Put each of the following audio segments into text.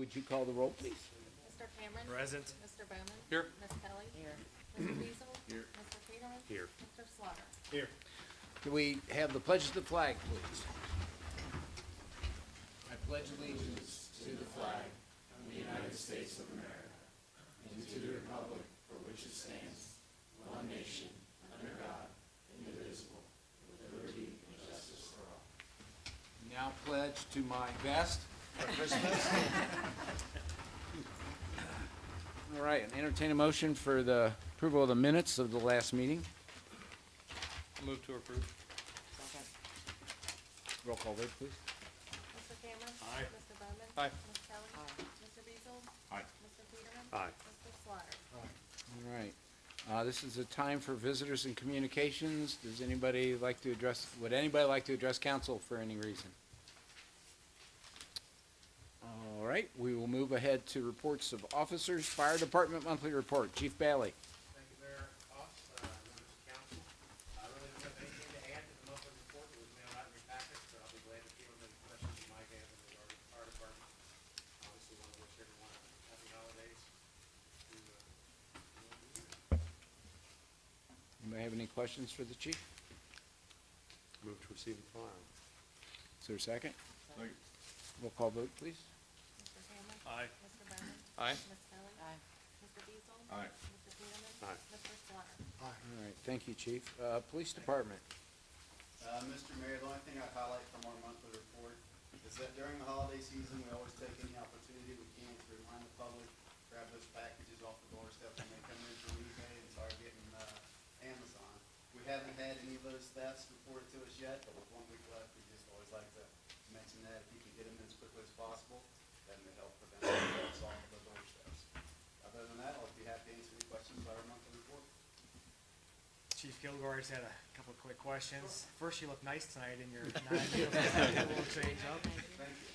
would you call the roll, please? Mr. Cameron. Present. Mr. Bowman. Here. Ms. Kelly. Here. Mr. Beazle. Here. Mr. Peterman. Here. Mr. Slaughter. Here. Can we have the pledge to the flag, please? I pledge allegiance to the flag of the United States of America and to the republic for which it stands, one nation, under God, indivisible, with liberty and justice for all. Now pledge to my vest for Christmas. All right, and entertain a motion for the approval of the minutes of the last meeting. Move to approve. Second. Roll call vote, please. Mr. Cameron. Aye. Mr. Bowman. Aye. Ms. Kelly. Aye. Mr. Beazle. Aye. Mr. Peterman. Aye. Mr. Slaughter. All right. This is a time for visitors and communications. Does anybody like to address, would anybody like to address council for any reason? All right, we will move ahead to reports of officers. Fire Department monthly report. Chief Bailey. Thank you, Mayor Fox, members of council. I really don't have anything to add to the monthly report that was mailed out in your package, but I'll be glad to field any questions you might have in regard to the fire department. Obviously, want to wish everyone a happy holidays. Anybody have any questions for the chief? Move to receive and file. Is there a second? Second. Roll call vote, please. Mr. Cameron. Aye. Mr. Bowman. Aye. Ms. Kelly. Aye. Mr. Beazle. Aye. Mr. Peterman. Aye. Mr. Slaughter. All right, thank you, chief. Police Department. Mr. Mayor, the only thing I'd highlight from our monthly report is that during the holiday season, we always take any opportunity we can to remind the public, grab those packages off the doorstep when they come in from eBay and start getting Amazon. We haven't had any of those thefts reported to us yet, but with 1 week left, we just always like to mention that if you can get them in as quickly as possible, then they help prevent thefts off the doorsteps. Other than that, I'll be happy to answer any questions about our monthly report. Chief Kilgore, I just had a couple of quick questions. First, you look nice tonight in your non-uniform, a little change up. Thank you.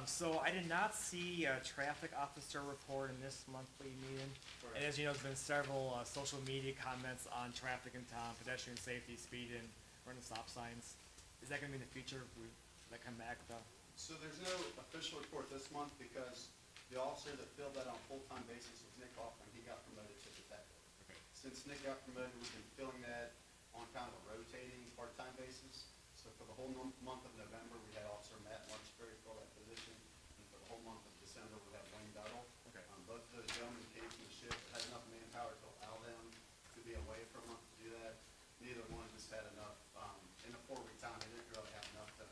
So I did not see a traffic officer report in this monthly meeting. And as you know, there's been several social media comments on traffic in town, pedestrian safety, speed, and running stop signs. Is that gonna be in the future? Will that come back with a? So there's no official report this month because the officer that filled that on a full-time basis was Nick Hoffman. He got promoted to detective. Okay. Since Nick got promoted, we've been filling that on kind of a rotating part-time basis. So for the whole month of November, we had Officer Matt Marchberry fill that position. And for the whole month of December, we had Wayne Duddle. Okay. Both of those gentlemen came from the ship, had enough manpower to allow them to be away for a month to do that. Neither one just had enough, in a 4 week time, they didn't really have enough to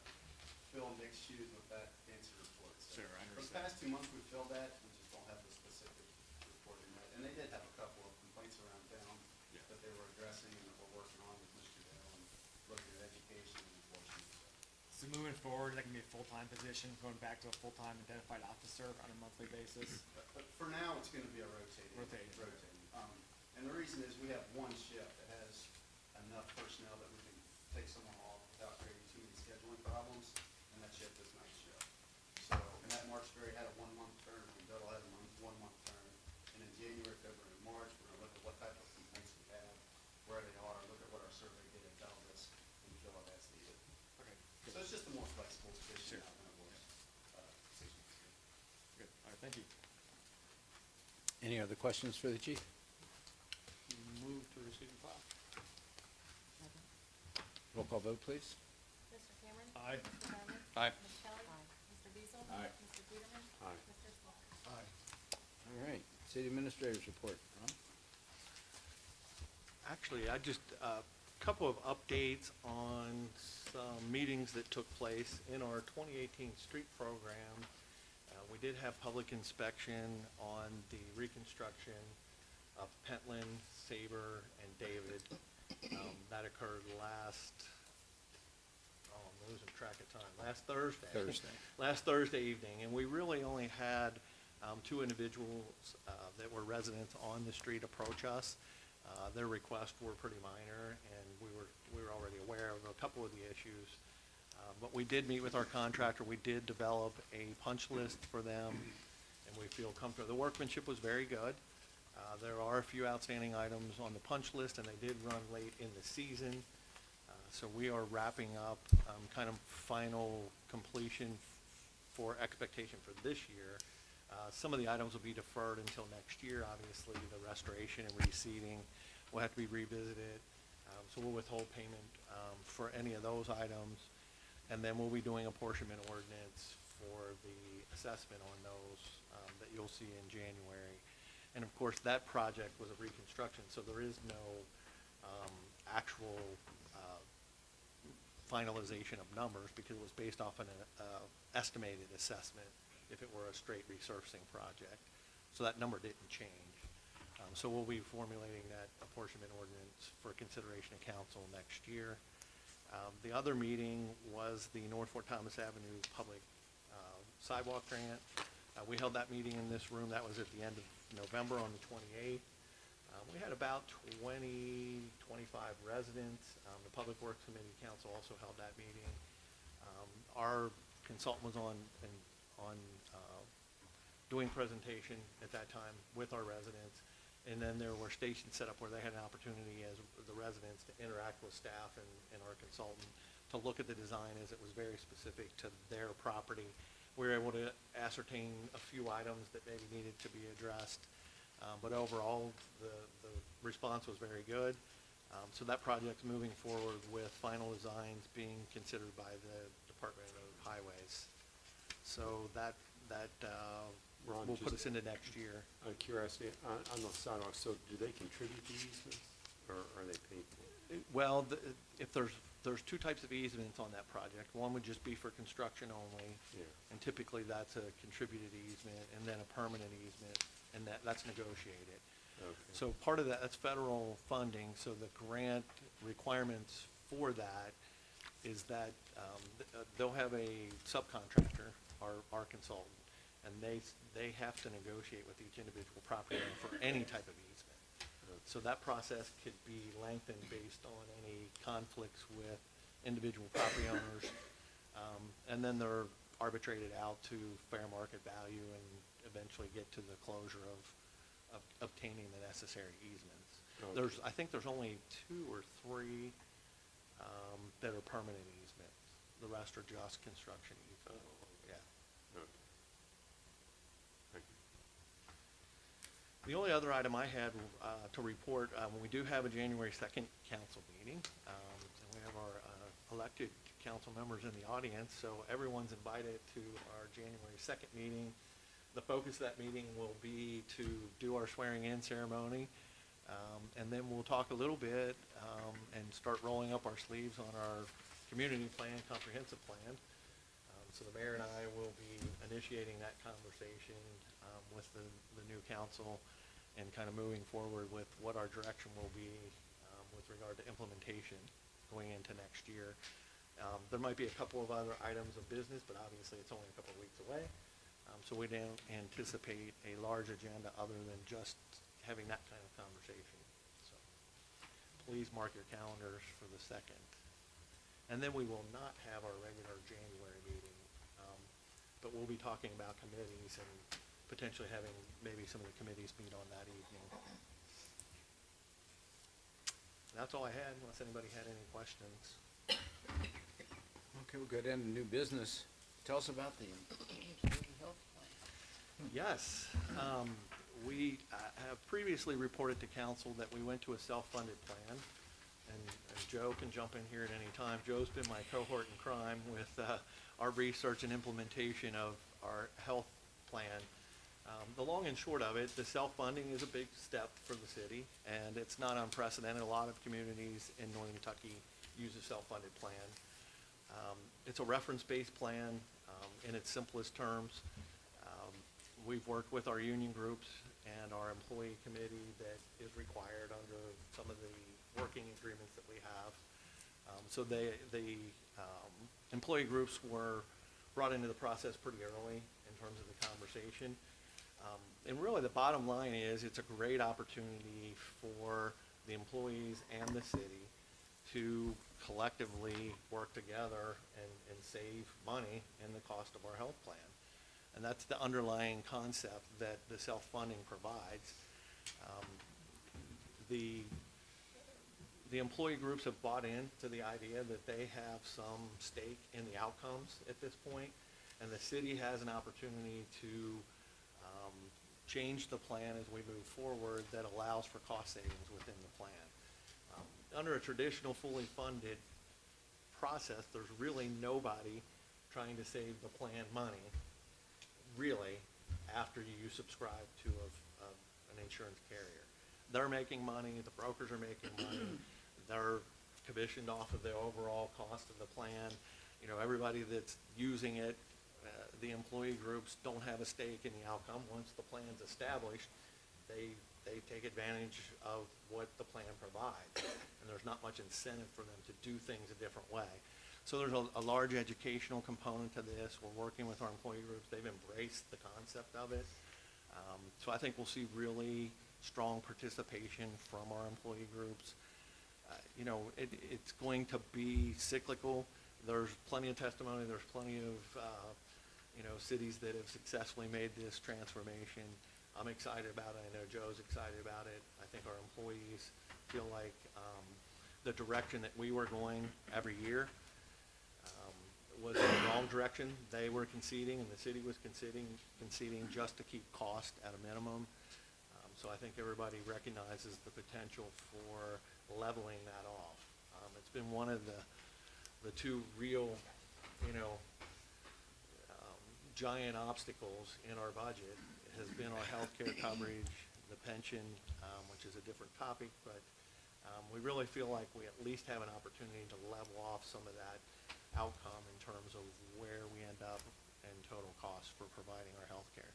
fill Nick's shoes with that answer report. So Sure, I for the understand. past 2 months, we filled that, we just don't have the specific report in that. And they did have a couple of complaints around town Yeah. that they were addressing and that we're working on with Mr. Dale and looking at education and enforcement. So moving forward, that can be a full-time position, going back to a full-time identified officer on a monthly basis. But for now, it's gonna be a rotating. Rotating. And the reason is we have one shift that has enough personnel that we can take someone off without creating too many scheduling problems, and that shift is night shift. So, and that Marchberry had a 1 month term, and Duddle had a 1 month term. And in January, February, and March, we're gonna look at what type of complaints we have, where they are, look at what our survey data tells us, and fill it as needed. Okay. So it's just a more flexible position Sure. now than it was, 6 months ago. Good. All right, thank you. Any other questions for the chief? Move to receive and file. Roll call vote, please. Mr. Cameron. Aye. Mr. Bowman. Aye. Ms. Kelly. Aye. Mr. Beazle. Aye. Mr. Peterman. Aye. Mr. Slaughter. Aye. All right, city administrators report. Ron? Actually, I just, a couple of updates on some meetings that took place in our 2018 street program. We did have public inspection on the reconstruction of Pentland, Sabre, and David. That occurred last, I'm losing track of time, last Thursday. Last Thursday evening, and we really only had 2 individuals that were residents on the street approach us. Their requests were pretty minor, and we were already aware of a couple of the issues. But we did meet with our contractor. We did develop a punch list for them, and we feel comfortable. The workmanship was very good. There are a few outstanding items on the punch list, and they did run late in the season. So we are wrapping up kind of final completion for expectation for this year. Some of the items will be deferred until next year. Obviously, the restoration and reseeding will have to be revisited. So we'll withhold payment for any of those items. And then we'll be doing apportionment ordinance for the assessment on those that you'll see in January. And of course, that project was a reconstruction, so there is no actual finalization of numbers because it was based off an estimated assessment if it were a straight resurfacing project. So that number didn't change. So we'll be formulating that apportionment ordinance for consideration of council next year. The other meeting was the North Fort Thomas Avenue Public Sidewalk Grant. We held that meeting in this room. That was at the end of November on the 28th. We had about 20, 25 residents. The Public Works Committee Council also held that meeting. Our consultant was on doing presentation at that time with our residents. And then there were stations set up where they had an opportunity as the residents to interact with staff and our consultant to look at the design as it was very specific to their property. We were able to ascertain a few items that maybe needed to be addressed. But overall, the response was very good. So that project's moving forward with final designs being considered by the Department of Highways. So that Ron, will put just us into next year. out of curiosity, on the sidewalks, so do they contribute to easements, or are they paid for? Well, if there's two types of easements on that project. One would just be for construction only. Yeah. And typically that's a contributed easement and then a permanent easement, and that's negotiated. Okay. So part of that's federal funding, so the grant requirements for that is that they'll have a subcontractor, our consultant, and they have to negotiate with each individual property owner for any type of easement. So that process could be lengthened based on any conflicts with individual property owners. And then they're arbitrated out to fair market value and eventually get to the closure of obtaining the necessary easements. Okay. I think there's only 2 or 3 that are permanent easements. The rest are just construction easements. Yeah. Okay. Thank you. The only other item I had to report, we do have a January 2nd council meeting, and we have our elected council members in the audience, so everyone's invited to our January 2nd meeting. The focus of that meeting will be to do our swearing-in ceremony, and then we'll talk a little bit and start rolling up our sleeves on our community plan, comprehensive plan. So the mayor and I will be initiating that conversation with the new council and kind of moving forward with what our direction will be with regard to implementation going into next year. There might be a couple of other items of business, but obviously it's only a couple of weeks away. So we don't anticipate a large agenda other than just having that kind of conversation. So please mark your calendars for the 2nd. And then we will not have our regular January meeting, but we'll be talking about committees and potentially having maybe some of the committees meet on that evening. And that's all I had, unless anybody had any questions. Okay, we'll go down to new business. Tell us about the health plan. Yes, we have previously reported to council that we went to a self-funded plan, and Joe can jump in here at any time. Joe's been my cohort in crime with our research and implementation of our health plan. The long and short of it, the self-funding is a big step for the city, and it's not unprecedented. A lot of communities in Northern Kentucky use a self-funded plan. It's a reference-based plan in its simplest terms. We've worked with our union groups and our employee committee that is required under some of the working agreements that we have. So the employee groups were brought into the process pretty early in terms of the conversation. And really the bottom line is it's a great opportunity for the employees and the city to collectively work together and save money in the cost of our health plan. And that's the underlying concept that the self-funding provides. The employee groups have bought into the idea that they have some stake in the outcomes at this point, and the city has an opportunity to change the plan as we move forward that allows for cost savings within the plan. Under a traditional fully funded process, there's really nobody trying to save the plan money, really, after you subscribe to an insurance carrier. They're making money, the brokers are making money, they're commissioned off of the overall cost of the plan. You know, everybody that's using it, the employee groups don't have a stake in the outcome. Once the plan's established, they take advantage of what the plan provides. And there's not much incentive for them to do things a different way. So there's a large educational component to this. We're working with our employee groups. They've embraced the concept of it. So I think we'll see really strong participation from our employee groups. You know, it's going to be cyclical. There's plenty of testimony. There's plenty of, you know, cities that have successfully made this transformation. I'm excited about it. I know Joe's excited about it. I think our employees feel like the direction that we were going every year was in the wrong direction. They were conceding, and the city was conceding just to keep cost at a minimum. So I think everybody recognizes the potential for leveling that off. It's been one of the two real, you know, giant obstacles in our budget has been our healthcare coverage, the pension, which is a different topic, but we really feel like we at least have an opportunity to level off some of that outcome in terms of where we end up in total costs for providing our healthcare.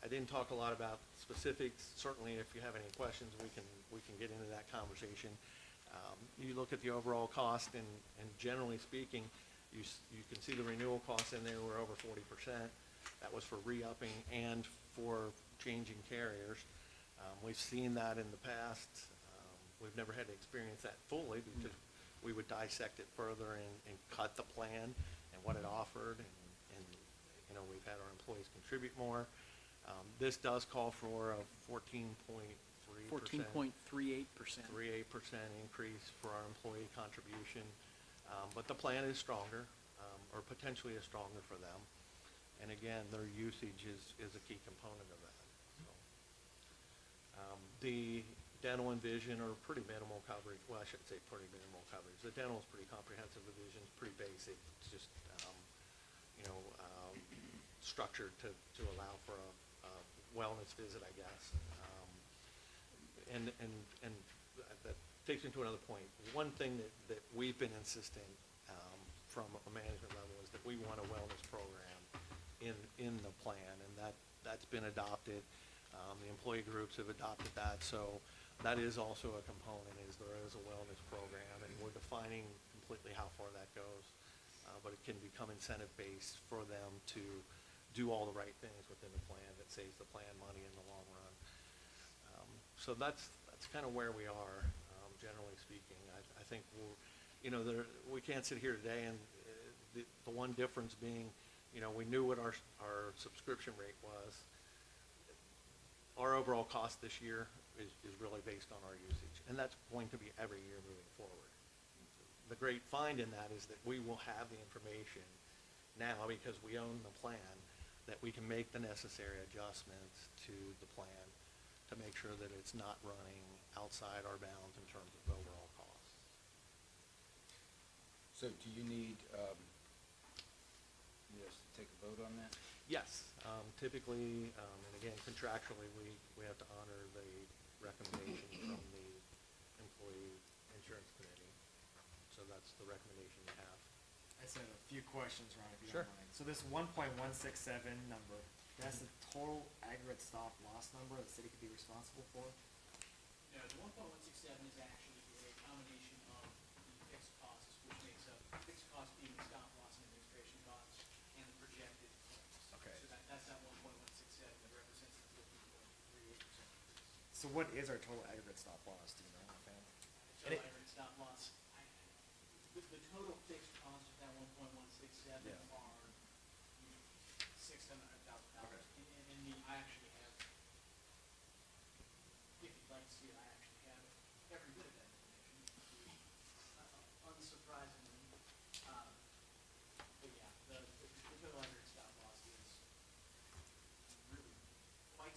I didn't talk a lot about specifics. Certainly, if you have any questions, we can get into that conversation. You look at the overall cost, and generally speaking, you can see the renewal costs in there were over 40%. That was for re-upping and for changing carriers. We've seen that in the past. We've never had to experience that fully because we would dissect it further and cut the plan and what it offered, and you know, we've had our employees contribute more. This does call for a 14.38% increase for our employee contribution, but the plan is stronger, or potentially is stronger for them. And again, their usage is a key component of that. So, the dental and vision are pretty minimal coverage. Well, I shouldn't say pretty minimal coverage. The dental is pretty comprehensive. The vision is pretty basic. It's just, you know, structured to allow for a wellness visit, I guess. And that takes me to another point. One thing that we've been insisting from a management level is that we want a wellness program in the plan, and that's been adopted. The employee groups have adopted that, so that is also a component, is there is a wellness program, and we're defining completely how far that goes, but it can become incentive-based for them to do all the right things within the plan that saves the plan money in the long run. So that's kind of where we are, generally speaking. I think you know, we can't sit here today and the one difference being, you know, we knew what our subscription rate was. Our overall cost this year is really based on our usage, and that's going to be every year moving forward. The great find in that is that we will have the information now, because we own the plan, that we can make the necessary adjustments to the plan to make sure that it's not running outside our bounds in terms of overall costs. So do you need us to take a vote on that? Yes, typically, and again, contractually, we have to honor the recommendation from the Employee Insurance Committee. So that's the recommendation you have. I just have a few questions, Ron, if you Sure. don't mind. So this 1.167 number, that's the total aggregate stop loss number the city could be responsible for? No, the 1.167 is actually a combination of the fixed costs, which makes up fixed costs being stop loss and administration costs, and the projected claims. Okay. So that's that 1.167 that represents the 14.38%. So what is our total aggregate stop loss, do you know, offhand? So And it- aggregate stop loss, the total fixed cost of that 1.167 Yeah. are $600,000. Okay. And I actually have, if you'd like to see it, I actually have every bit of that information. Unsurprisingly, but yeah, the total aggregate stop loss is really quite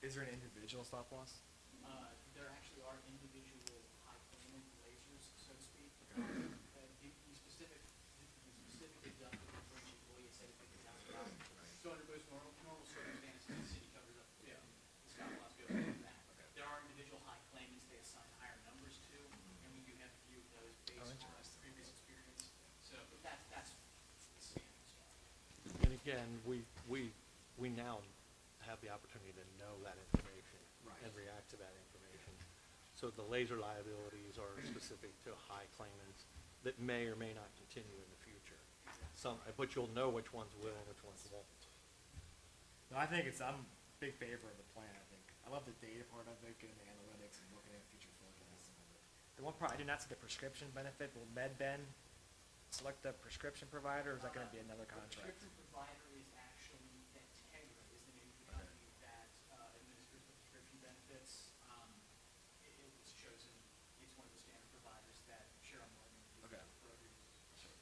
Is there an individual stop loss? There actually are individual high payment lasers, so to speak. The specific deductible for each employee is set at $50,000. So under most normal circumstances, the city covers up to 50. The stop loss goes up to that. There are individual high claimants they assign higher numbers to, and we do have a few of those based on previous experience. So that's the standard stuff. And again, we now have the opportunity to know that information and react to that information. So the laser liabilities are specific to high claimants that may or may not continue in the future. But you'll know which ones will and which ones won't. No, I'm a big favor of the plan, I think. I love the data part of it, getting the analytics and looking at future forecasts. The one part, I did not see the prescription benefit. Will MedBen select a prescription provider, or is that gonna be another The contract? prescription provider is actually Integra, is the name of the company that administers the prescription benefits. It was chosen, it's one of the standard providers that Cheryl Morgan uses Okay. for other uses.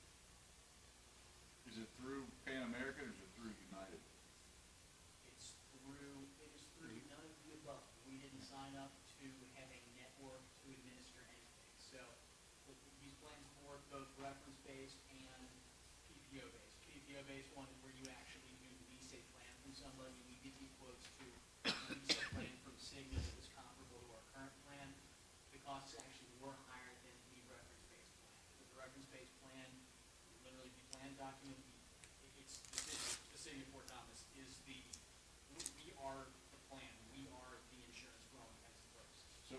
Is it through Pan American or is it through United? It is through none of the above. We didn't sign up to have a network to administer anything. So these plans work both reference-based and PPO-based. PPO-based one is where you actually do lease a plan from somebody. We did the quotes to lease a plan from Cigna that was comparable to our current plan. The costs actually were higher than the reference-based plan. With the reference-based plan, literally the plan document, it's the city of Fort Thomas is we are the plan. We are the insurance for all intents and purposes. So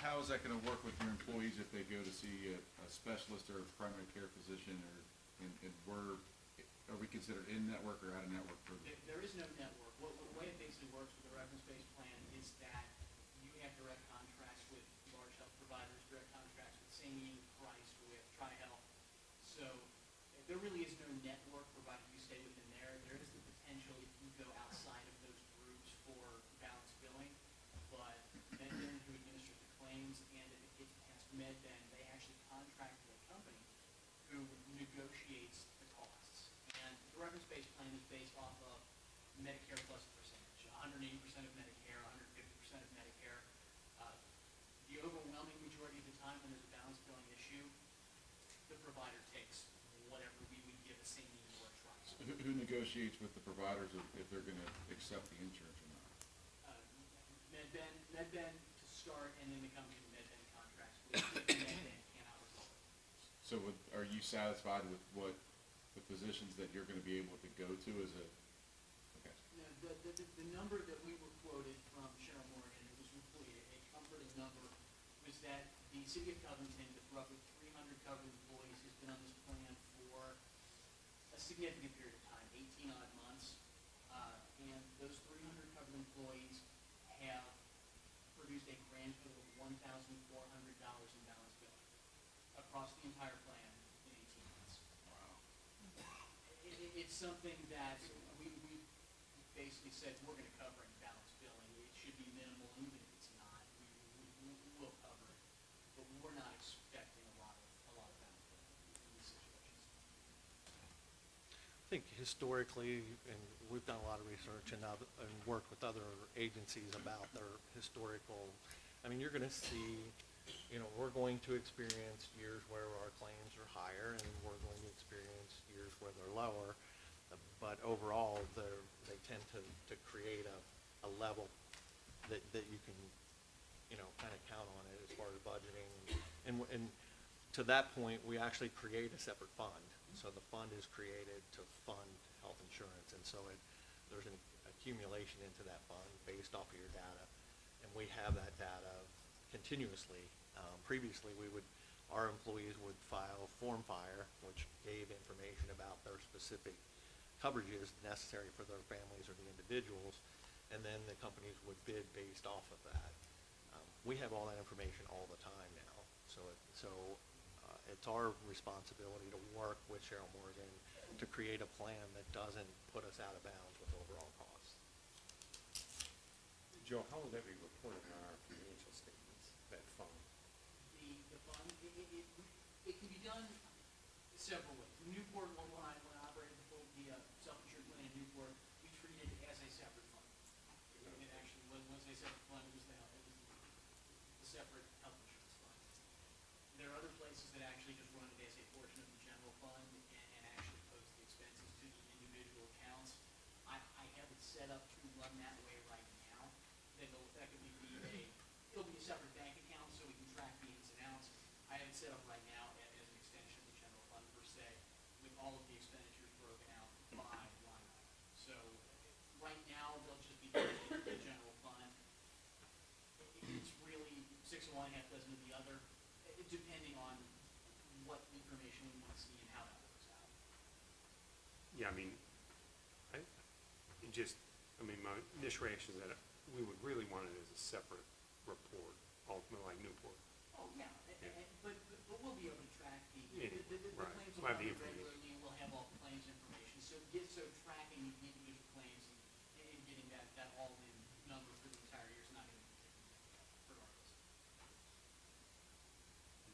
how is that gonna work with your employees if they go to see a specialist or a primary care physician and are we considered in-network or out-of-network for them? There is no network. The way it basically works with the reference-based plan is that you have direct contracts with large health providers, direct contracts with Singing, Christ, with TriHealth. So there really is no network provided you stay within there. There is the potential if you go outside of those groups for balanced billing, but MedBen who administers the claims, and if it gets past MedBen, they actually contract with a company who negotiates the costs. And the reference-based plan is based off of Medicare plus a percentage, 180% of Medicare, 150% of Medicare. The overwhelming majority of the time when there's a balanced billing issue, the provider takes whatever we would give a Singing or a TriHealth. Who negotiates with the providers if they're gonna accept the insurance or not? MedBen to start, and then the company that MedBen contracts with, MedBen cannot resolve it. So are you satisfied with what the physicians that you're gonna be able to go to as a, okay. No, the number that we were quoted from Cheryl Morgan, it was really a comforting number, was that the city of Covington, with roughly 300 covered employees, has been on this plan for a significant period of time, 18 odd months. And those 300 covered employees have produced a grand total of $1,400 in balance billing across the entire plan in 18 months. Wow. It's something that we basically said we're going to cover in balance billing. It should be minimal, and even if it's not, we will cover it. But we're not expecting a lot of balance billing in these situations. I think historically, and we've done a lot of research and worked with other agencies about their historical, I mean, you're gonna see, we're going to experience years where our claims are higher and we're going to experience years where they're lower. But overall, they tend to create a level that you can, kind of count on it as far as budgeting. And to that point, we actually create a separate fund. So the fund is created to fund health insurance, and so there's an accumulation into that fund based off of your data, and we have that data continuously. Previously, our employees would file Form FIRE, which gave information about their specific coverages necessary for their families or the individuals, and then the companies would bid based off of that. We have all that information all the time now, so it's our responsibility to work with Cheryl Morgan to create a plan that doesn't put us out of bounds with overall costs. Joe, how will that be reported on our financial statements, that fund? The fund, it can be done several ways. Newport, when I operated the self-insured plan in Newport, we treated it as a separate fund. It actually, when wasn't a separate fund, it was the separate health insurance fund. There are other places that actually just run it as a portion of the general fund and actually post the expenses to the individual accounts. I have it set up to run that way right now. That it'll effectively be it'll be a separate bank account so we can track the ins and outs. I have it set up right now as an extension of the general fund per se, with all of the expenditures broken out by line item. So right now, they'll just be in the general fund. It's really six of one, half dozen of the other, depending on what information we want to see and how that works out. Yeah, I mean, my initial reaction is that we would really want it as a separate report, ultimately like Newport. Oh, yeah, but we'll be able to track the Right. claims We'll will have come the in information. regularly, and we'll have all the claims information. So tracking the individual claims and getting that all-in number for the entire year is not going to be difficult, regardless.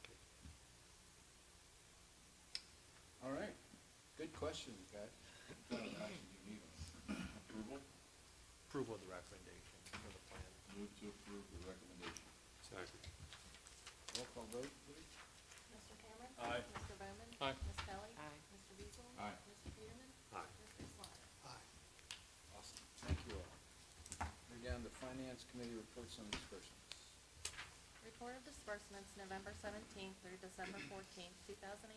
Okay. All right, good questions, guys. What kind of action do you need on this? Approval? Approval of the recommendation for the plan. Move to approve the recommendation. Second. Roll call vote, please. Mr. Cameron. Aye. Mr. Bowman. Aye. Ms. Kelly. Aye. Mr. Beazle. Aye. Mr. Peterman. Aye. Mr. Slaughter. Awesome, thank you all. We're down to Finance Committee reports on disbursements. Report of disbursements November 17th through December 14th, 2018.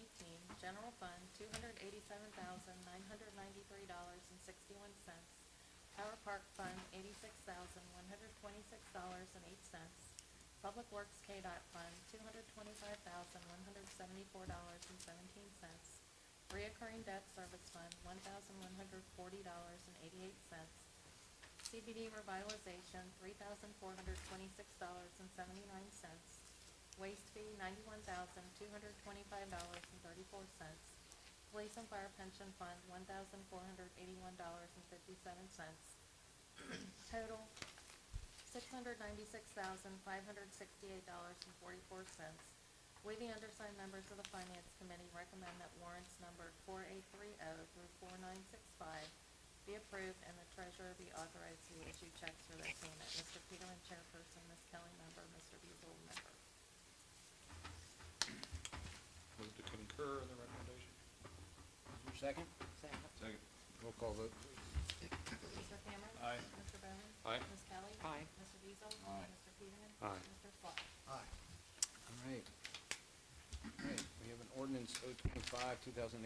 General Fund, $287,993.61. Power Park Fund, $86,126.08. Public Works KDOT Fund, $225,174.17. Reoccurring Debt Service Fund, $1,140.88. CBD Revitalization, $3,426.79. Waste fee, $91,225.34. Police and Fire Pension Fund, $1,481.57. Total, $696,568.44. We, the undersigned members of the Finance Committee, recommend that warrants numbered 4830 through 4965 be approved and the treasurer be authorized to issue checks for their payment. Mr. Peterman, chairperson, Ms. Kelly, member, Mr. Beazle, member. Move to concur in the recommendation. Is there a second? Second. Second. Roll call vote, please. Mr. Cameron. Aye. Mr. Bowman. Aye. Ms. Kelly. Aye. Mr. Beazle. Aye. Mr. Peterman. Aye. Mr. Slaughter. Aye. All right. All right, we have an ordinance 025, 2018.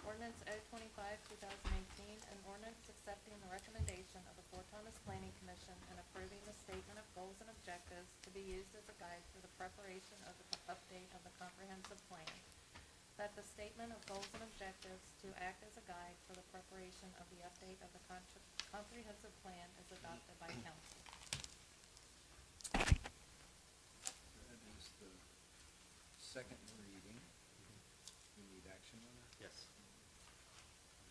Ordinance 025, 2018, an ordinance accepting the recommendation of the Fort Thomas Planning Commission and approving the statement of goals and objectives to be used as a guide for the preparation of the update of the comprehensive plan. That the statement of goals and objectives to act as a guide for the preparation of the update of the comprehensive plan is adopted by council. That is the second reading. We need action on that? Yes.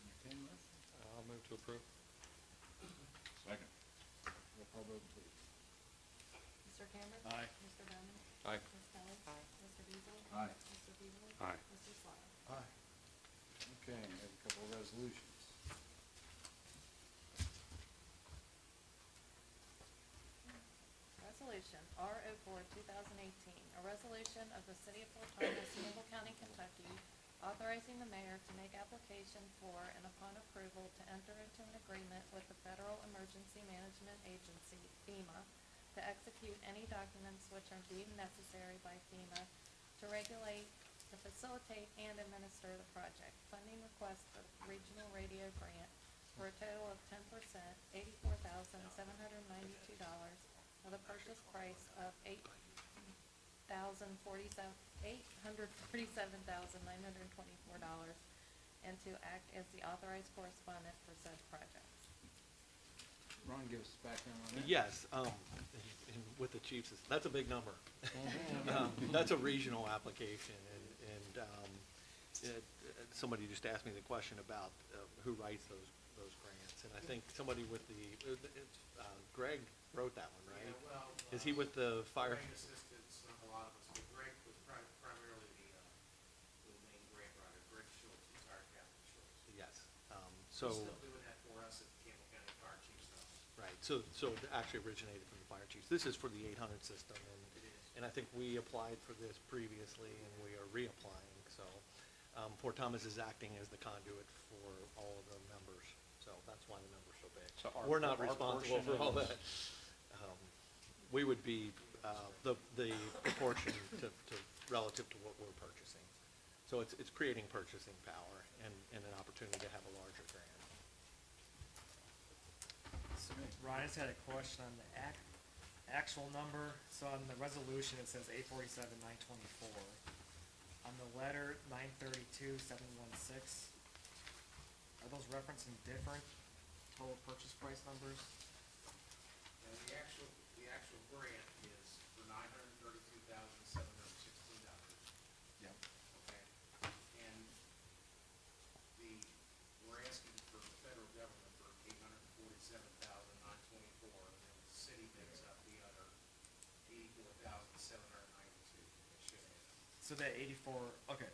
Entertain a motion? I'll move to approve. Second. Roll call vote, please. Mr. Cameron. Aye. Mr. Bowman. Aye. Ms. Kelly. Aye. Mr. Beazle. Aye. Mr. Beazle. Aye. Mr. Slaughter. Aye. Okay, we have a couple of resolutions. Resolution R04, 2018, a resolution of the City of Fort Thomas, Campbell County, Kentucky, authorizing the mayor to make application for and upon approval to enter into an agreement with the Federal Emergency Management Agency, FEMA, to execute any documents which are deemed necessary by FEMA to regulate, to facilitate, and administer the project. Funding request for regional radio grant for a total of 10%, $84,792, with a purchase price of $847,924, and to act as the authorized correspondent for said projects. Ron, give us background on that. Yes, and with the chiefs, that's a big number. That's a regional application, and somebody just asked me the question about who writes those grants, and I think somebody with Greg wrote that one, right? Yeah, well, Is he with the fire? Greg assisted a lot of us, but Greg was primarily the main grant writer. Greg Schultz, retired Captain Schultz. Yes, He's still doing that for us at the Campbell County Fire Chief's Office. right. So it actually originated from the fire chiefs. This is for the 800 system, and I think we applied for this previously, and we are reapplying, so. Fort Thomas is acting as the conduit for all of the members, so that's why the number's so big. So We're not our responsible for portion all is- that. We would be, the proportion to relative to what we're purchasing. So it's creating purchasing power and an opportunity to have a larger grant. So Ryan just had a question on the actual number. So on the resolution, it says 847,924. On the letter, 932,716. Are those referencing different total purchase price numbers? And the actual grant is for $932,716. Yep. Okay, and we're asking for the federal government for $847,924, and then the city picks up the other $84,792. It should add up. So that 84, okay,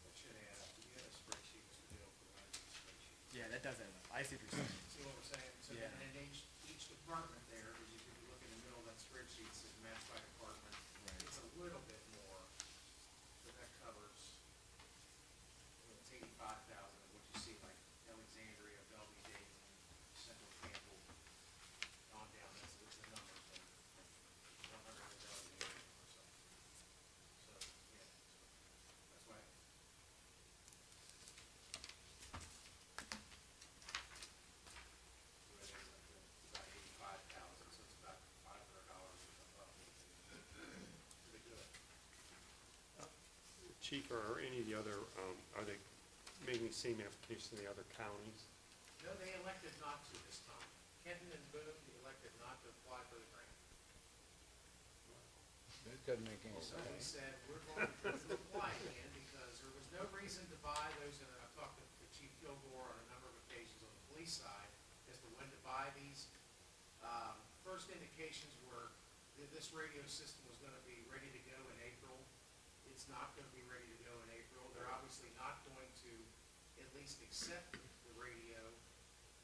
It should add up. You had a spreadsheet, Mr. Bill, for one of these spreadsheets. yeah, that does add up. I see what you're saying. See what we're saying? So Yeah. then in each department there, as you can look in the middle of that spreadsheet, it says match by department. Right. It's a little bit more, but that covers, it's 85,000 of what you see, like Alexandria, Bellevue, Dayton, Central Campbell, on down, that's the numbers there. 100 of Bellevue or something. So, yeah, that's why. So it ends up to about 85,000, so it's about $500 above. Pretty good. Chief, are any of the other, are they making the same application in the other counties? No, they elected not to this time. Kenton and Boone elected not to apply for the grant. That doesn't make any So we sense. said, we're going to apply again because there was no reason to buy those, and I've talked to Chief Kilgore on a number of occasions on the police side as to when to buy these. First indications were that this radio system was gonna be ready to go in April. It's not gonna be ready to go in April. They're obviously not going to at least accept the radio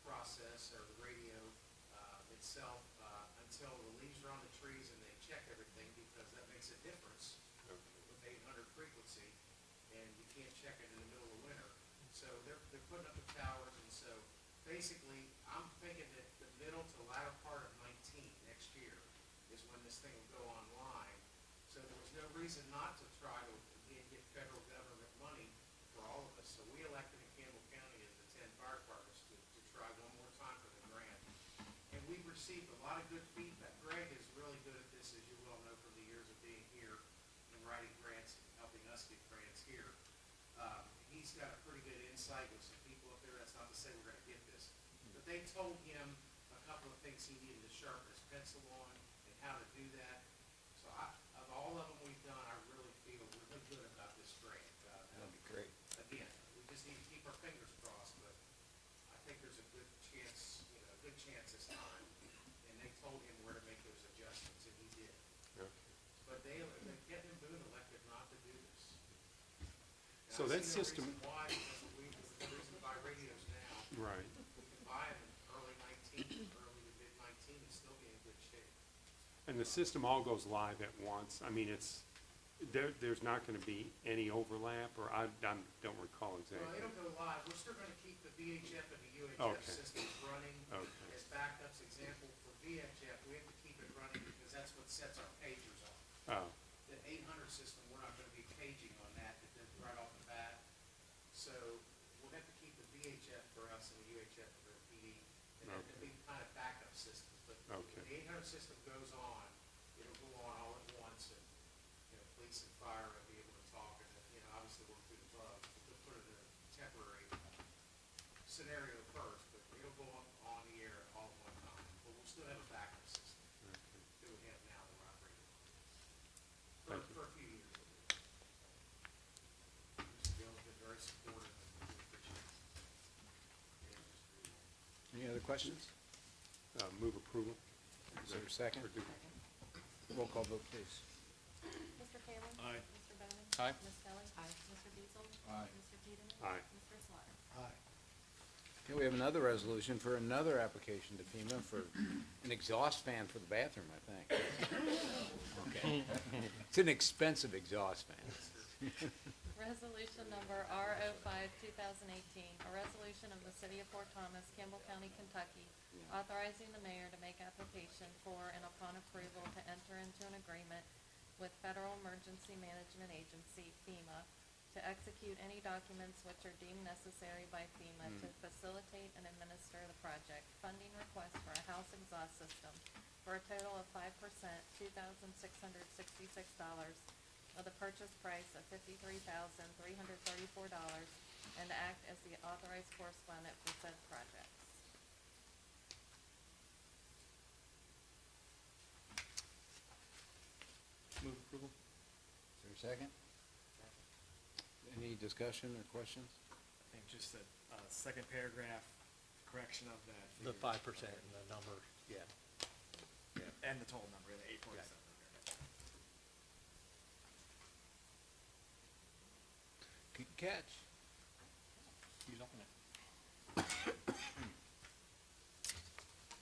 process or the radio itself until the leaves are on the trees and they check everything, because that makes a difference with 800 frequency, and you can't check it in the middle of winter. So they're putting up the towers, and so basically, I'm thinking that the middle to latter part of 19 next year is when this thing will go online. So there was no reason not to try to get federal government money for all of us. So we elected in Campbell County as the 10 fire departments to try one more time for the grant. And we've received a lot of good feedback. Greg is really good at this, as you well know from the years of being here and writing grants and helping us get grants here. He's got a pretty good insight with some people up there. That's not to say we're gonna get this. But they told him a couple of things he needed to sharpen his pencil on and how to do that. So of all of them we've done, I really feel really good about this grant. That'd be great. Again, we just need to keep our fingers crossed, but I think there's a good chance, a good chance this time. And they told him where to make those adjustments, and he did. Okay. But Kenton and Boone elected not to do this. And So I that see no system, reason why, because the reason to buy radios now, right, we can buy them in early 19, early to mid 19, and still be in good shape. and the system all goes live at once? I mean, there's not gonna be any overlap, or I don't recall Well, exactly. it'll go live. We're still gonna keep the VHF and the UHF Okay. systems running Okay. as backups. Example, for VHF, we have to keep it running because that's what sets our pagers off. Oh, The 800 system, we're not gonna be paging on that right off the bat. So we'll have to keep the VHF for us and the UHF for the PD, and then Okay. it'll be kind of backup systems. But Okay. when the 800 system goes on, it'll go on all at once, and, police and fire will be able to talk, and, obviously work through the bugs. We'll put it in a temporary scenario first, but it'll go on the air all at one time. But we'll still have a backup system okay. that we have now that we're operating Thank you. for a few years. Mr. Bill's been very supportive, and we appreciate it. Any other questions? Move approval? Is there a second? Or do- Roll call vote, please. Mr. Kayla? Aye. Mr. Bowman? Aye. Ms. Kelly? Aye. Mr. Diesel? Aye. Mr. Tiedemann? Aye. Mr. Slaughter? Aye. Okay, we have another resolution for another application to FEMA for an exhaust fan for the bathroom, I think. Okay. It's an expensive exhaust fan. Resolution number R05, 2018, a resolution of the City of Fort Thomas, Campbell County, Kentucky, authorizing the mayor to make application for and upon approval to enter into an agreement with Federal Emergency Management Agency, FEMA, to execute any documents which are deemed necessary by FEMA to facilitate and administer the project. Funding request for a house exhaust system for a total of 5%, $2,666, with a purchase price of $53,334, and to act as the authorized correspondent for said projects. Move approval. Is there a second? Any discussion or questions? I think just the, second paragraph, correction of that. The figure. 5% and the number, yeah. And the total number, the 847. Good catch. He's on it.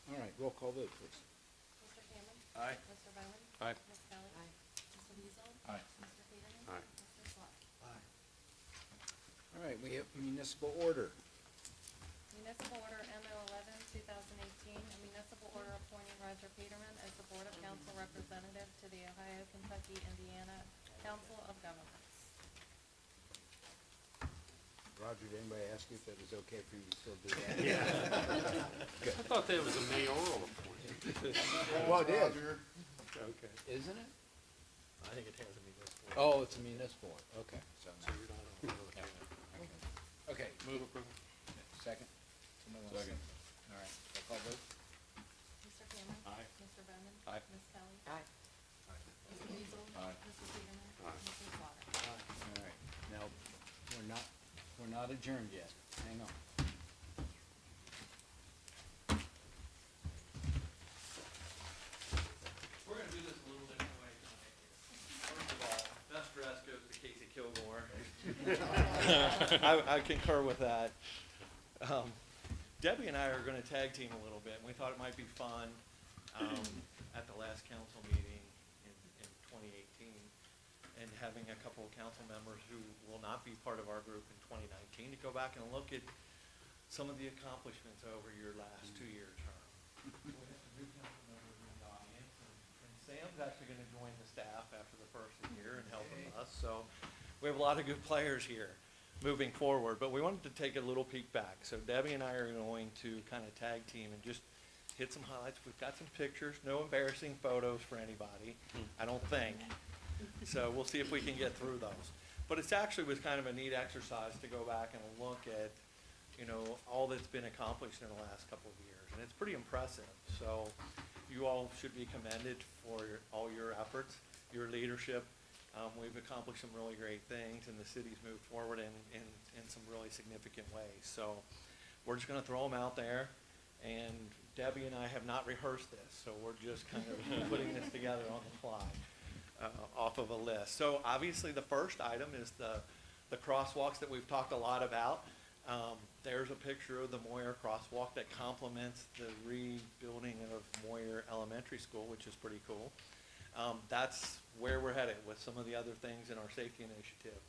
All right, roll call vote, please. Mr. Cameron. Aye. Mr. Bowman. Aye. Ms. Kelly. Mr. Weasel. Aye. Mr. Peterman. Aye. Mr. Swett. All right, we have municipal order. Municipal Order MO 11, 2018, a municipal order appointing Roger Peterman as the Board of Council Representative to the Ohio, Kentucky, Indiana Council of Governments. Roger, did anybody ask you if that was okay for you to still do that? I thought that was a mayoral appointment. Well, it is, Okay. isn't it? I think it has a municipal. Oh, it's a municipal one, okay. So So you're not on the yeah, okay. Okay, Move approval. second? Somebody wants Second. All right, roll call vote? Mr. Cameron. Aye. Mr. Bowman. Aye. Ms. Kelly. Aye. Mr. Weasel. Aye. Mr. Peterman. Aye. Mr. Slaughter. All right, now, we're not adjourned yet, hang on. We're gonna do this a little different way tonight. First of all, best dress goes to Casey Kilgore. I concur with that. Debbie and I are gonna tag team a little bit, and we thought it might be fun, at the last council meeting in 2018, and having a couple of council members who will not be part of our group in 2019 to go back and look at some of the accomplishments over your last two-year term. We have some new council members in the audience, and Sam's actually gonna join the staff after the first year and helping us, so we have a lot of good players here moving forward, but we wanted to take a little peek back. So Debbie and I are going to kind of tag team and just hit some highlights. We've got some pictures, no embarrassing photos for anybody, I don't think. So we'll see if we can get through those. But it's actually was kind of a neat exercise to go back and look at, you know, all that's been accomplished in the last couple of years. And it's pretty impressive. So you all should be commended for all your efforts, your leadership. We've accomplished some really great things, and the city's moved forward in some really significant ways. So we're just gonna throw them out there, and Debbie and I have not rehearsed this, so we're just kind of putting this together on the fly, off of a list. So obviously, the first item is the crosswalks that we've talked a lot about. There's a picture of the Moyer Crosswalk that complements the rebuilding of Moyer Elementary School, which is pretty cool. That's where we're headed with some of the other things in our safety initiative.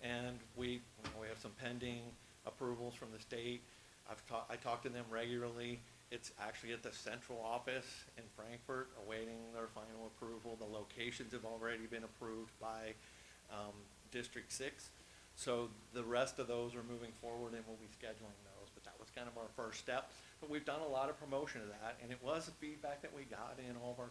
And we have some pending approvals from the state. I talk to them regularly. It's actually at the central office in Frankfurt, awaiting their final approval. The locations have already been approved by District 6. So the rest of those are moving forward, and we'll be scheduling those. But that was kind of our first step. But we've done a lot of promotion of that, and it was the feedback that we got in all of our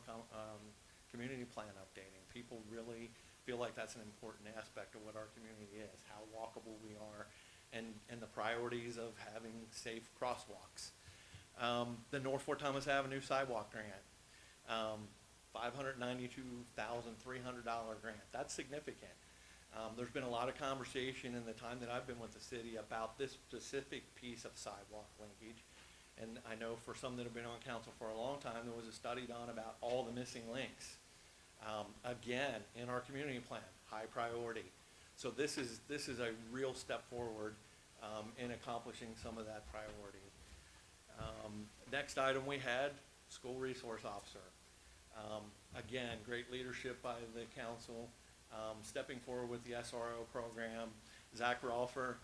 community plan updating. People really feel like that's an important aspect of what our community is, how walkable we are, and the priorities of having safe crosswalks. The North Fort Thomas Avenue Sidewalk Grant, $592,300 grant. That's significant. There's been a lot of conversation in the time that I've been with the city about this specific piece of sidewalk linkage. And I know for some that have been on council for a long time, there was a study done about all the missing links. Again, in our community plan, high priority. So this is a real step forward in accomplishing some of that priority. Next item we had, school resource officer. Again, great leadership by the council, stepping forward with the SRO program. Zach Rolfer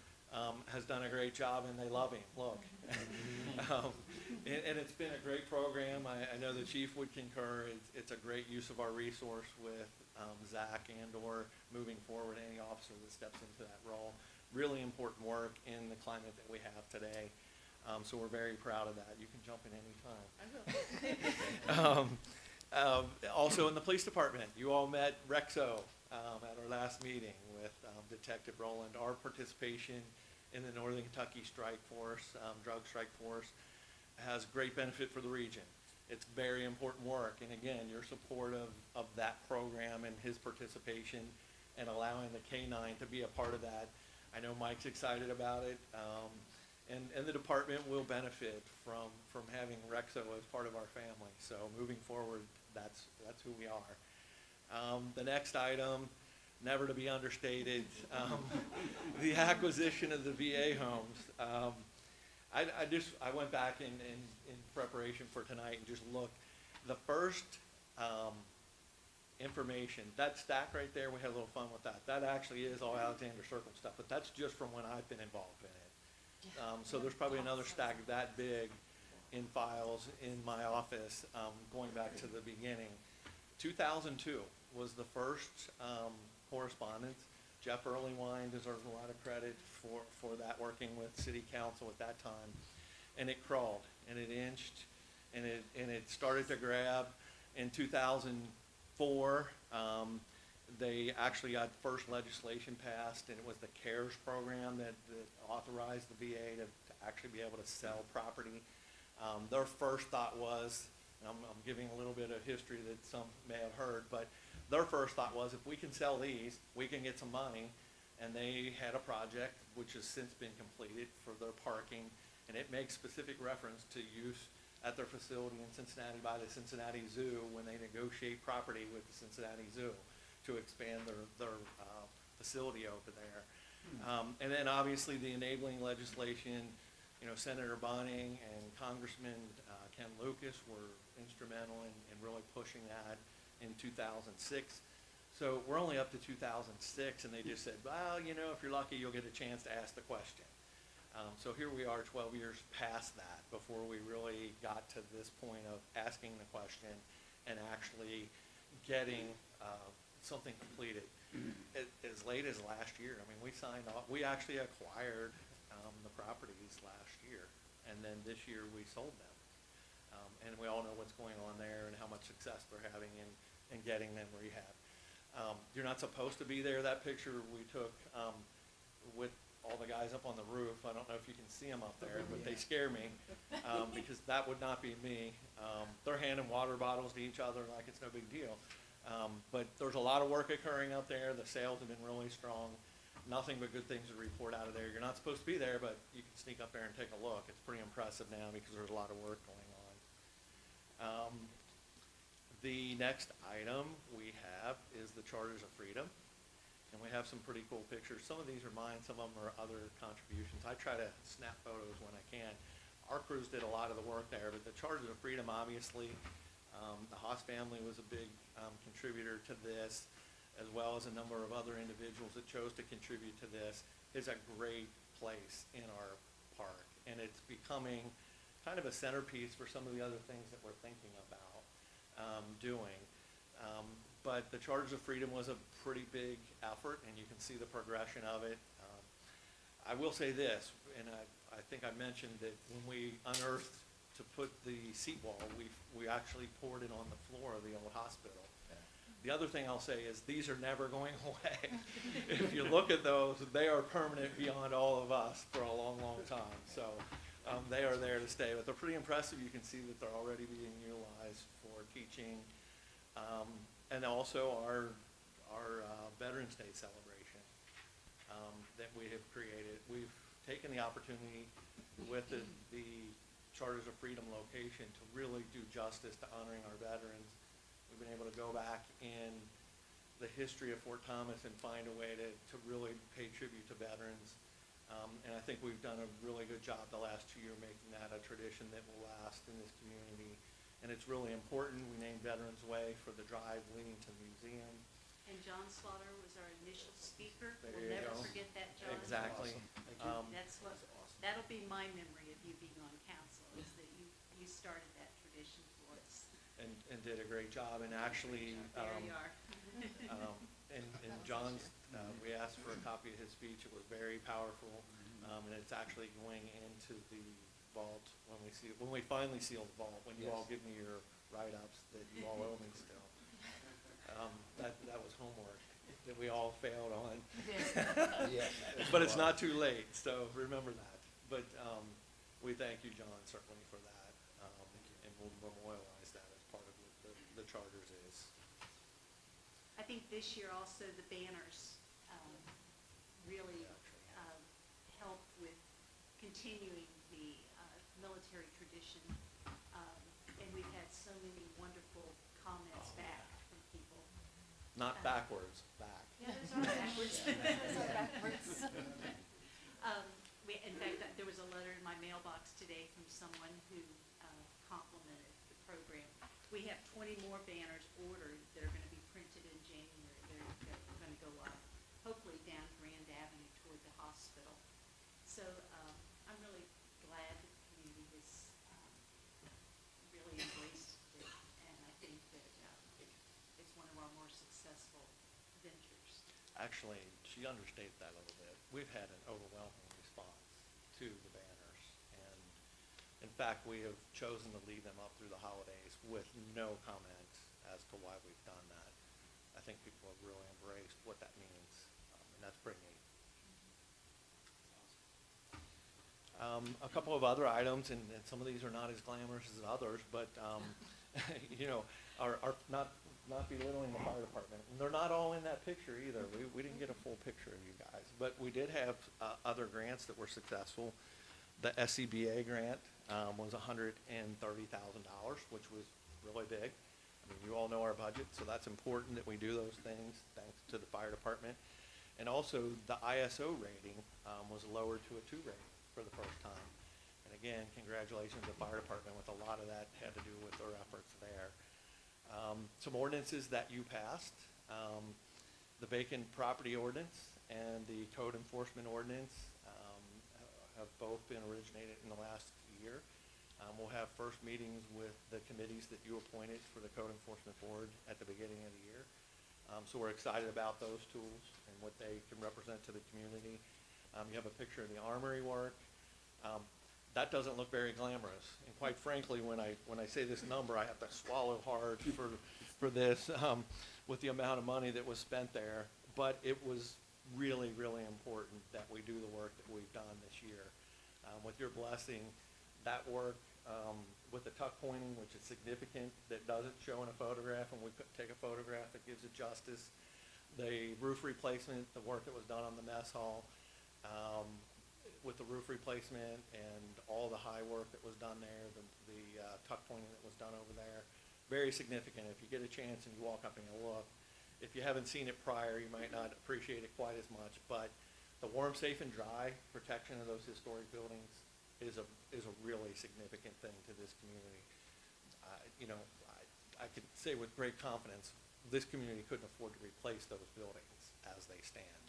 has done a great job, and they love him, look. And it's been a great program. I know the chief would concur. It's a great use of our resource with Zach and/or moving forward any officer that steps into that role. Really important work in the climate that we have today. So we're very proud of that. You can jump in any time. Also in the police department, you all met Rexo at our last meeting with Detective Roland. Our participation in the Northern Kentucky Strike Force, drug strike force, has great benefit for the region. It's very important work, and again, your support of that program and his participation and allowing the K-9 to be a part of that. I know Mike's excited about it, and the department will benefit from having Rexo as part of our family. So moving forward, that's who we are. The next item, never to be understated, the acquisition of the VA homes. I went back in preparation for tonight and just looked. The first information, that stack right there, we had a little fun with that. That actually is all Alexander Circle stuff, but that's just from when I've been involved in it. So there's probably another stack that big in files in my office, going back to the beginning. 2002 was the first correspondence. Jeff Earlywind deserves a lot of credit for that, working with city council at that time. And it crawled, and it inched, and it started to grab. In 2004, they actually got first legislation passed, and it was the CARES program that authorized the VA to actually be able to sell property. Their first thought was, and I'm giving a little bit of history that some may have heard, but their first thought was, if we can sell these, we can get some money. And they had a project which has since been completed for their parking, and it makes specific reference to use at their facility in Cincinnati by the Cincinnati Zoo when they negotiate property with the Cincinnati Zoo to expand their facility over there. And then obviously the enabling legislation, Senator Bunning and Congressman Ken Lucas were instrumental in really pushing that in 2006. So we're only up to 2006, and they just said, well, if you're lucky, you'll get a chance to ask the question. So here we are 12 years past that before we really got to this point of asking the question and actually getting something completed. As late as last year, we signed off. We actually acquired the properties last year, and then this year we sold them. And we all know what's going on there and how much success they're having in getting them rehab. You're not supposed to be there. That picture we took with all the guys up on the roof. I don't know if you can see them up there, but they scare me because that would not be me. They're handing water bottles to each other like it's no big deal. But there's a lot of work occurring out there. The sales have been really strong. Nothing but good things to report out of there. You're not supposed to be there, but you can sneak up there and take a look. It's pretty impressive now because there's a lot of work going on. The next item we have is the Charters of Freedom. And we have some pretty cool pictures. Some of these are mine, some of them are other contributions. I try to snap photos when I can. Our crews did a lot of the work there, but the Charters of Freedom, obviously, the Haas family was a big contributor to this, as well as a number of other individuals that chose to contribute to this. It's a great place in our park, and it's becoming kind of a centerpiece for some of the other things that we're thinking about doing. But the Charters of Freedom was a pretty big effort, and you can see the progression of it. I will say this, and I think I mentioned that when we unearthed to put the seat wall, we actually poured it on the floor of the old hospital. The other thing I'll say is these are never going away. If you look at those, they are permanent beyond all of us for a long, long time. So they are there to stay. But they're pretty impressive. You can see that they're already being utilized for teaching. And also our Veterans Day celebration that we have created. We've taken the opportunity with the Charters of Freedom location to really do justice to honoring our veterans. We've been able to go back in the history of Fort Thomas and find a way to really pay tribute to veterans. And I think we've done a really good job the last 2 years making that a tradition that will last in this community. And it's really important. We named Veterans Way for the drive leading to the museum. And John Slaughter was our initial speaker. There We'll you never go. forget that, John. Exactly. That's what, that'll be my memory of you being on council, is that you started that tradition for us. And did a great job. And actually, There you are. and John's, we asked for a copy of his speech. It was very powerful. And it's actually going into the vault when we finally seal the vault, when you all give me your write-ups that you all owe me still. That was homework that we all failed on. But it's not too late, so remember that. But we thank you, John, certainly for that. And we'll memorialize that as part of what the charters is. I think this year also the banners really helped with continuing the military tradition. And we've had so many wonderful comments back from people. Not backwards, back. Yeah, those are backwards. In fact, there was a letter in my mailbox today from someone who complimented the program. We have 20 more banners ordered that are going to be printed in January. They're going to go live, hopefully down Grand Avenue toward the hospital. So I'm really glad the community has really embraced it, and I think that it's one of our more successful ventures. Actually, she understated that a little bit. We've had an overwhelming response to the banners. And in fact, we have chosen to leave them up through the holidays with no comment as to why we've done that. I think people have really embraced what that means, and that's pretty neat. A couple of other items, and some of these are not as glamorous as others, but you know, are not belittling the fire department. And they're not all in that picture either. We didn't get a full picture of you guys, but we did have other grants that were successful. The SCBA grant was $130,000, which was really big. I mean, you all know our budget, so that's important that we do those things, thanks to the fire department. And also, the ISO rating was lowered to a 2 rating for the first time. And again, congratulations to the fire department, with a lot of that had to do with their efforts there. Some ordinances that you passed, the vacant property ordinance and the code enforcement ordinance have both been originated in the last year. We'll have first meetings with the committees that you appointed for the code enforcement board at the beginning of the year. So we're excited about those tools and what they can represent to the community. You have a picture of the armory work. That doesn't look very glamorous. And quite frankly, when I say this number, I have to swallow hard for this with the amount of money that was spent there. But it was really, really important that we do the work that we've done this year. With your blessing, that work with the tuck pointing, which is significant, that doesn't show in a photograph, and we take a photograph that gives it justice. The roof replacement, the work that was done on the mess hall, with the roof replacement and all the high work that was done there, the tuck pointing that was done over there, very significant. If you get a chance and you walk up and you look, if you haven't seen it prior, you might not appreciate it quite as much, but the warm, safe, and dry protection of those historic buildings is a really significant thing to this community. You know, I can say with great confidence, this community couldn't afford to replace those buildings as they stand,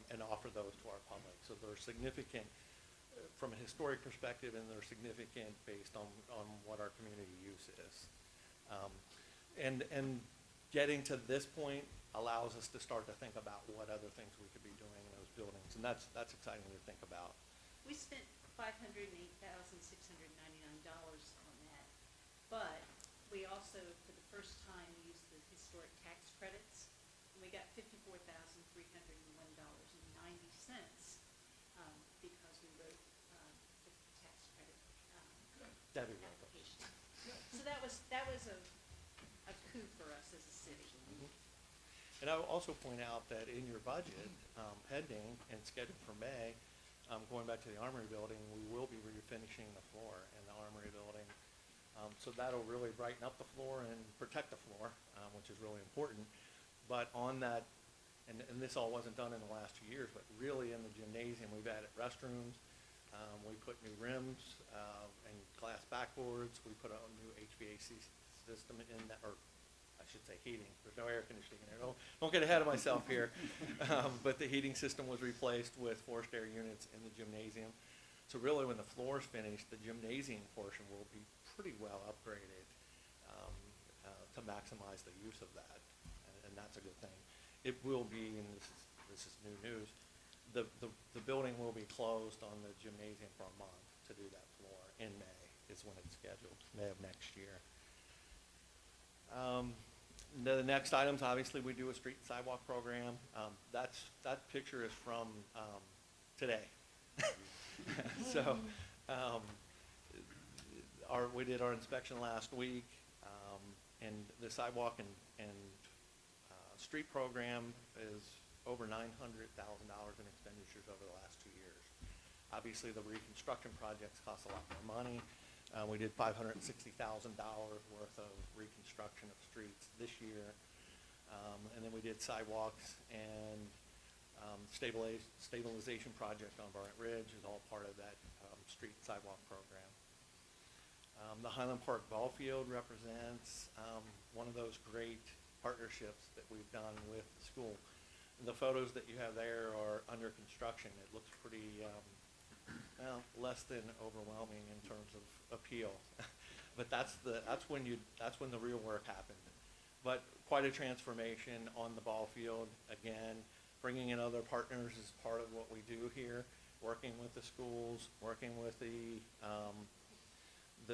and offer those to our public. So they're significant from a historic perspective, and they're significant based on what our community use is. And getting to this point allows us to start to think about what other things we could be doing in those buildings, and that's exciting to think about. We spent $508,699 on that, but we also, for the first time, used the historic tax credits, and we got $54,301.90 because we wrote the tax credit That'd be wonderful. application. So that was a coup for us as a city. And I will also point out that in your budget, pending and scheduled for May, going back to the Armory building, we will be refinishing the floor in the Armory building. So that'll really brighten up the floor and protect the floor, which is really important. But on that and this all wasn't done in the last 2 years, but really in the gymnasium, we've added restrooms, we put new rims, and glass backboards, we put a new HVAC system in that, or I should say heating, there's no air conditioning in there, don't get ahead of myself here. But the heating system was replaced with forced air units in the gymnasium. So really, when the floor's finished, the gymnasium portion will be pretty well upgraded to maximize the use of that, and that's a good thing. It will be, and this is new news, the building will be closed on the gymnasium for a month to do that floor in May, is when it's scheduled, May of next year. The next items, obviously, we do a street and sidewalk program. That picture is from today. So, we did our inspection last week, and the sidewalk and street program is over $900,000 in expenditures over the last 2 years. Obviously, the reconstruction projects cost a lot more money. We did $560,000 worth of reconstruction of streets this year. And then we did sidewalks and stabilization project on Burnt Ridge is all part of that street and sidewalk program. The Highland Park Ball Field represents one of those great partnerships that we've done with the school. The photos that you have there are under construction. It looks pretty less than overwhelming in terms of appeal, but that's when the real work happened. But quite a transformation on the ball field. Again, bringing in other partners is part of what we do here. Working with the schools, working with the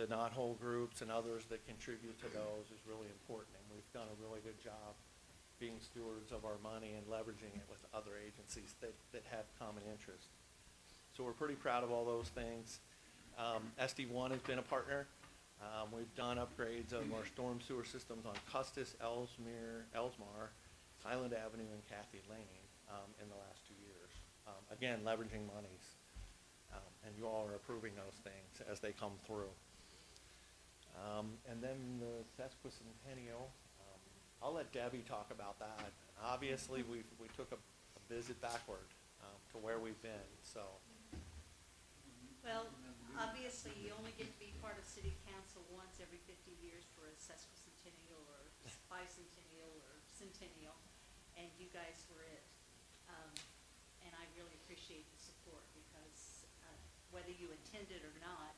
knothole groups and others that contribute to those is really important, and we've done a really good job being stewards of our money and leveraging it with other agencies that have common interests. So we're pretty proud of all those things. SD1 has been a partner. We've done upgrades of our storm sewer systems on Custis, Elsmar, Highland Avenue, and Cathy Lane in the last 2 years. Again, leveraging monies. And you all are approving those things as they come through. And then the sesquicentennial, I'll let Debbie talk about that. Obviously, we took a visit backward to where we've been, so. Well, obviously, you only get to be part of city council once every 50 years for a sesquicentennial or bicentennial or centennial, and you guys were it. And I really appreciate the support because whether you attended or not,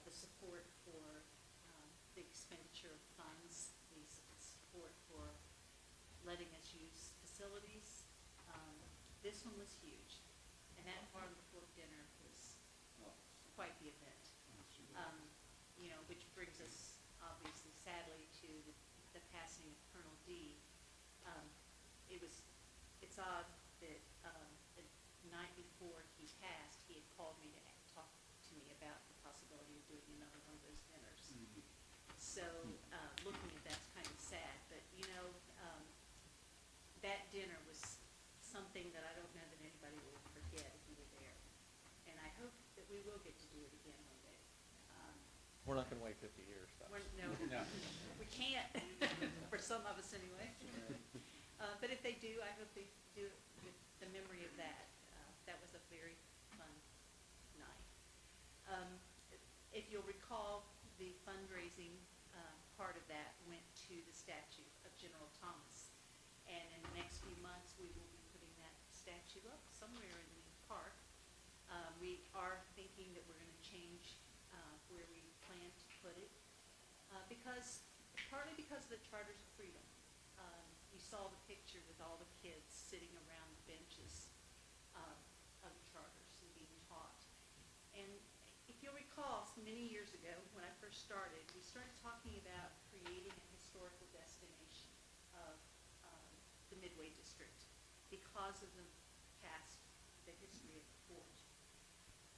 the support for the expenditure of funds, the support for letting us use facilities, this one was huge. And that Farm to Fork dinner was quite the event. Which brings us obviously sadly to the passing of Colonel D. It's odd that the night before he passed, he had called me to talk to me about the possibility of doing another one of those dinners. Mm-hmm. So looking at that's kind of sad, but that dinner was something that I don't know that anybody will forget if you were there. And I hope that we will get to do it again one day. We're not going to wait 50 years, though. No, we can't, for some of us anyway. But if they do, I hope they do it with the memory of that. That was a very fun night. If you'll recall, the fundraising part of that went to the statue of General Thomas. And in the next few months, we will be putting that statue up somewhere in the park. We are thinking that we're going to change where we plan to put it, partly because of the Charters of Freedom. You saw the picture with all the kids sitting around the benches of the charters and being taught. And if you'll recall, many years ago when I first started, we started talking about creating a historical destination of the Midway District because of the history of the fort.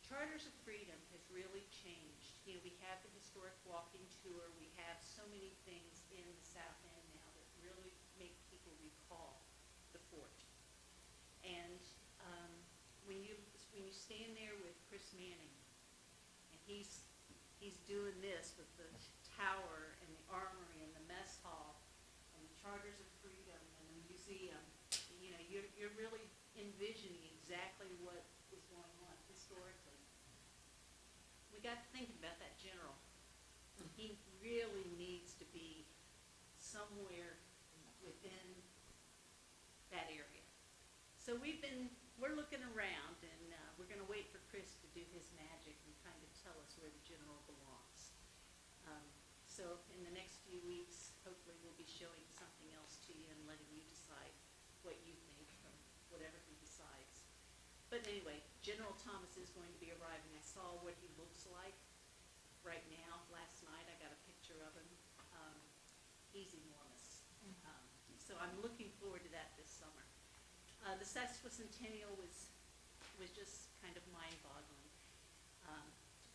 Charters of Freedom has really changed. We have the historic walking tour. We have so many things in the South End now that really make people recall the fort. And when you stand there with Chris Manning, and he's doing this with the tower and the armory and the mess hall and the Charters of Freedom and the museum, you we got to thinking about that general. He really needs to be somewhere within that area. So we're looking around, and we're gonna wait for Chris to do his magic and kind of tell us where the general belongs. So in the next few weeks, hopefully we'll be showing something else to you and letting you decide what you think from whatever he decides. But anyway, General Thomas is going to be arriving. I saw what he looks like right now. Last night I got a picture of him. He's enormous. So I'm looking forward to that this summer. The sesquicentennial was just kind of mind-boggling.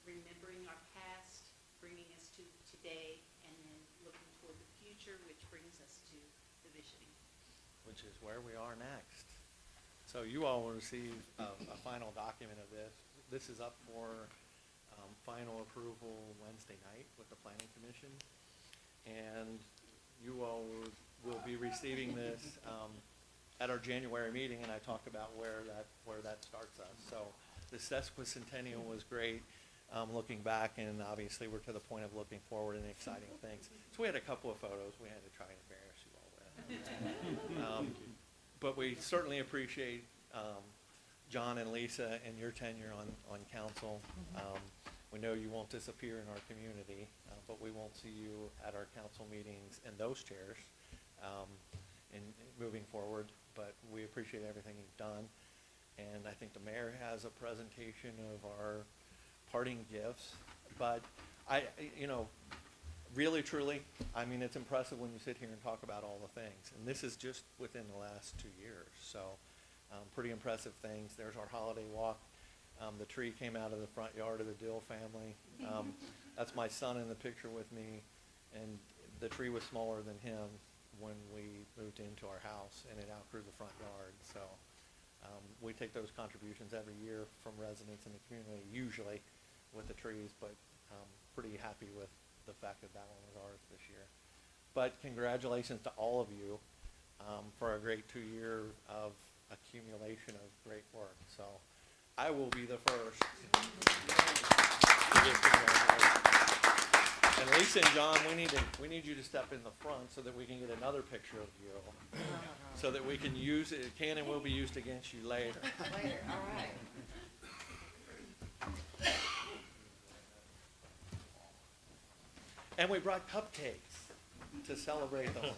Remembering our past, bringing us to today, and then looking toward the future, which brings us to the visioning. Which is where we are next. So you all will receive a final document of this. This is up for final approval Wednesday night with the Planning Commission. And you all will be receiving this at our January meeting, and I talked about where that starts us. So the sesquicentennial was great. Looking back, and obviously we're to the point of looking forward and exciting things. So we had a couple of photos we had to try and embarrass you all with. But we certainly appreciate John and Lisa and your tenure on council. We know you won't disappear in our community, but we won't see you at our council meetings in those chairs in moving forward. But we appreciate everything you've done. And I think the mayor has a presentation of our parting gifts. But really, truly, I mean, it's impressive when you sit here and talk about all the things. And this is just within the last 2 years. So pretty impressive things. There's our holiday walk. The tree came out of the front yard of the Dill family. That's my son in the picture with me. And the tree was smaller than him when we moved into our house, and it outgrew the front yard. So we take those contributions every year from residents in the community, usually with the trees, but pretty happy with the fact that that one was ours this year. But congratulations to all of you for a great 2 year of accumulation of great work. So I will be the first to give congratulations. And Lisa and John, we need you to step in the front so that we can get another picture of you, so that we can use it. It can and will be used against you later. Later, all right. And we brought cupcakes to celebrate them.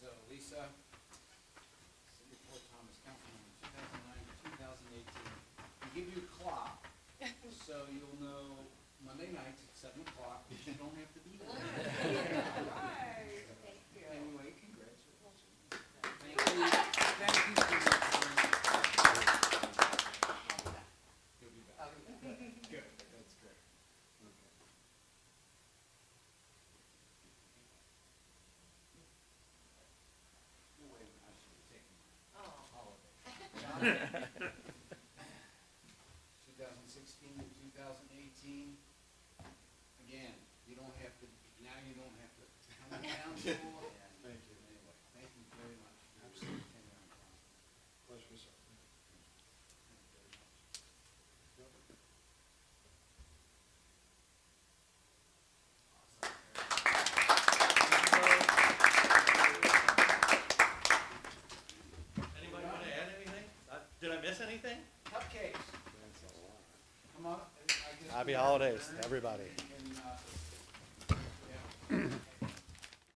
So Lisa, City of Fort Thomas, Councilman, 2009 to 2018. We give you a clock, so you'll know Monday nights at 7 o'clock, but you don't have to be there. Anyway, congratulations. Thank you. Thank you so much. You'll be back. Good, that's great. Okay. No, wait, I should have taken my holiday. 2016 to 2018. Again, you don't have to, now you don't have to come to council. Thank you. Anyway, thank you very much. Absolutely. Pleasure, sir. Thank you very much. Anybody want to add anything? Did I miss anything? Cupcakes. Come on. I guess Happy we holidays, adjourn everybody. and, yeah.